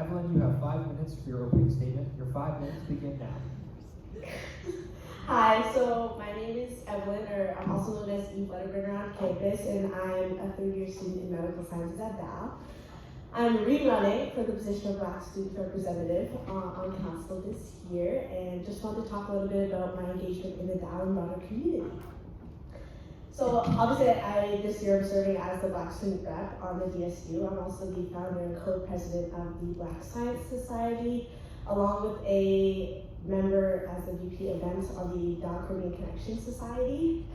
Evelyn, you have 5 minutes for your opening statement. Your 5 minutes begin now. Hi, so my name is Evelyn, or I'm also known as Eve Letterburger on campus, and I'm a third-year student in medical sciences at Dow. I'm rerunning for the position of Black Student Representative on council this year, and just wanted to talk a little bit about my engagement in the Dow and broader community. So obviously, this year I'm serving as the Black Student Rep on the DSU. I'm also the founder and co-president of the Black Science Society, along with a member as the VP events on the Dow Caribbean Connection Society.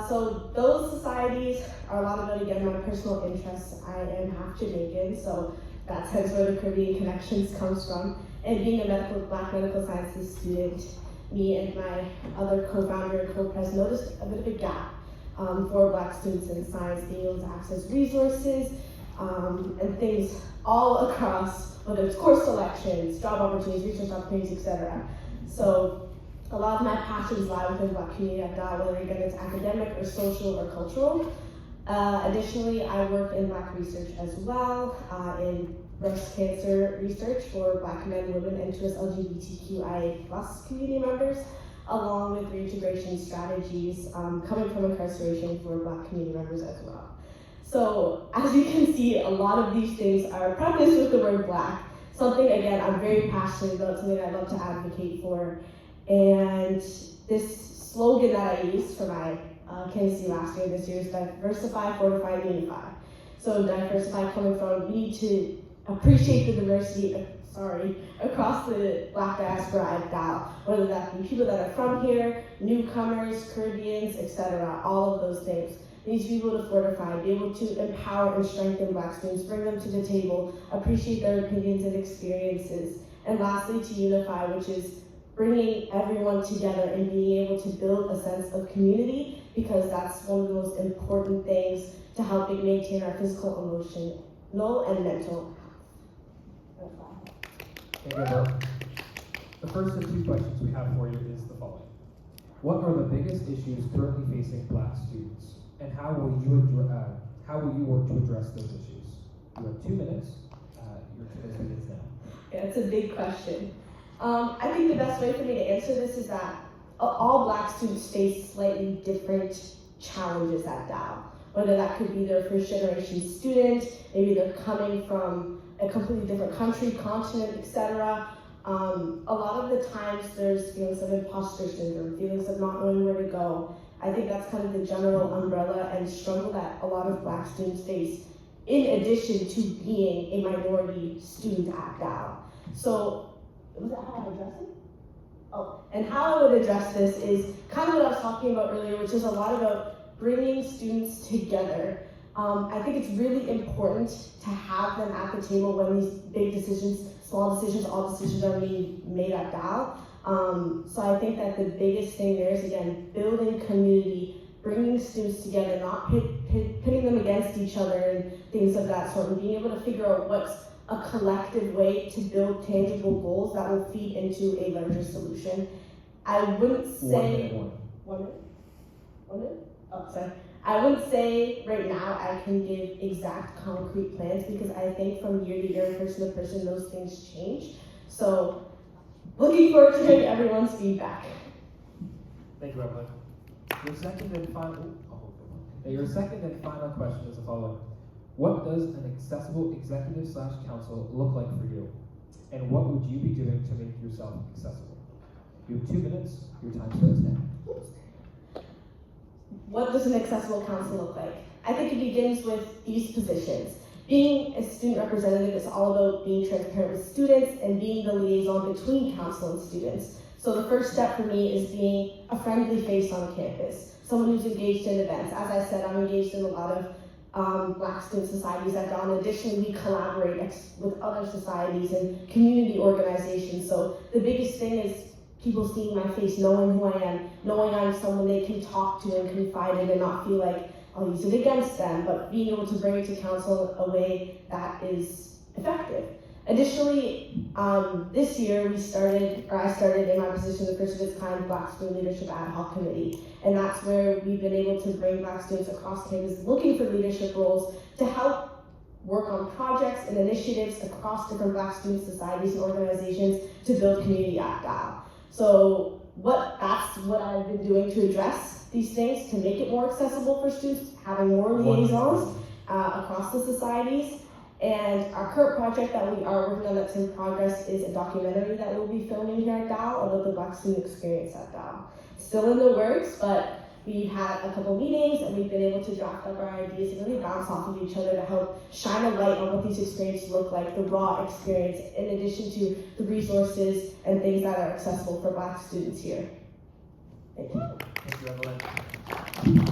So those societies are a lot about, again, my personal interests. I am half Jamaican, so that's hence where the Caribbean Connections comes from. And being a Black medical sciences student, me and my other co-founder and co-president noticed a bit of a gap for Black students in science, being able to access resources and things all across, whether it's course selections, job opportunities, research opportunities, etc. So a lot of my passions lie within the Black community at Dow, whether again it's academic or social or cultural. Additionally, I work in Black research as well, in breast cancer research for Black men, women, and to us LGBTQIA+ community members, along with reintegration strategies coming from incarceration for Black community members as well. So as you can see, a lot of these things are prefaced with the word Black, something again I'm very passionate about, something I love to advocate for. And this slogan that I used for my candidacy last year, this year, is diversify, fortify, and unify. So diversify coming from, we need to appreciate the diversity across the Black diaspora at Dow, whether that be people that are from here, newcomers, Caribbeans, etc., all of those things. We need to be able to fortify, be able to empower and strengthen Black students, bring them to the table, appreciate their opinions and experiences. And lastly, to unify, which is bringing everyone together and being able to build a sense of community, because that's one of the most important things to helping maintain our physical, emotional, and mental health. Thank you, Evelyn. The first of two questions we have for you is the following. What are the biggest issues currently facing Black students, and how will you work to address those issues? You have 2 minutes. Your 2 minutes begins now. Yeah, it's a big question. I think the best way for me to answer this is that all Black students face slightly different challenges at Dow. Whether that could be their first generation student, maybe they're coming from a completely different country, continent, etc. A lot of the times there's feelings of imposter syndrome, feelings of not knowing where to go. I think that's kind of the general umbrella and struggle that a lot of Black students face, in addition to being a minority student at Dow. So, was that how I address it? Oh, and how I would address this is kind of what I was talking about earlier, which is a lot about bringing students together. I think it's really important to have them at the table when these big decisions, small decisions, all decisions are being made at Dow. So I think that the biggest thing there is, again, building community, bringing students together, not pitting them against each other and things of that sort, and being able to figure out what's a collective way to build tangible goals that will feed into a larger solution. I wouldn't say... 1 minute? 1 minute? Oh, sorry. I wouldn't say right now I can give exact concrete plans, because I think from year to year, person to person, those things change. So, looking forward to hearing everyone's feedback. Thank you, Evelyn. Your second and final question is the following. What does an accessible executive/council look like for you? And what would you be doing to make yourself accessible? You have 2 minutes. Your time starts now. What does an accessible council look like? I think it begins with these positions. Being a student representative is all about being transparent with students and being the liaison between council and students. So the first step for me is being a friendly face on campus, someone who's engaged in events. As I said, I'm engaged in a lot of Black student societies at Dow. Additionally, we collaborate with other societies and community organizations. So the biggest thing is people seeing my face, knowing who I am, knowing I'm someone they can talk to and confide in and not feel like I'll use it against them, but being able to bring it to council a way that is effective. Additionally, this year I started in my position the first of its kind Black Student Leadership Ad Hoc Committee, and that's where we've been able to bring Black students across campus looking for leadership roles to help work on projects and initiatives across different Black student societies and organizations to build community at DAO. So that's what I've been doing to address these things, to make it more accessible for students, having more liaisons across the societies. And our current project that we are working on that's in progress is a documentary that we'll be filming here at DAO about the Black student experience at DAO. Still in the works, but we've had a couple meetings and we've been able to draft up our ideas and really bounce off of each other to help shine a light on what these experiences look like, the raw experience, in addition to the resources and things that are accessible for Black students here. Thank you. Thank you, Evelyn.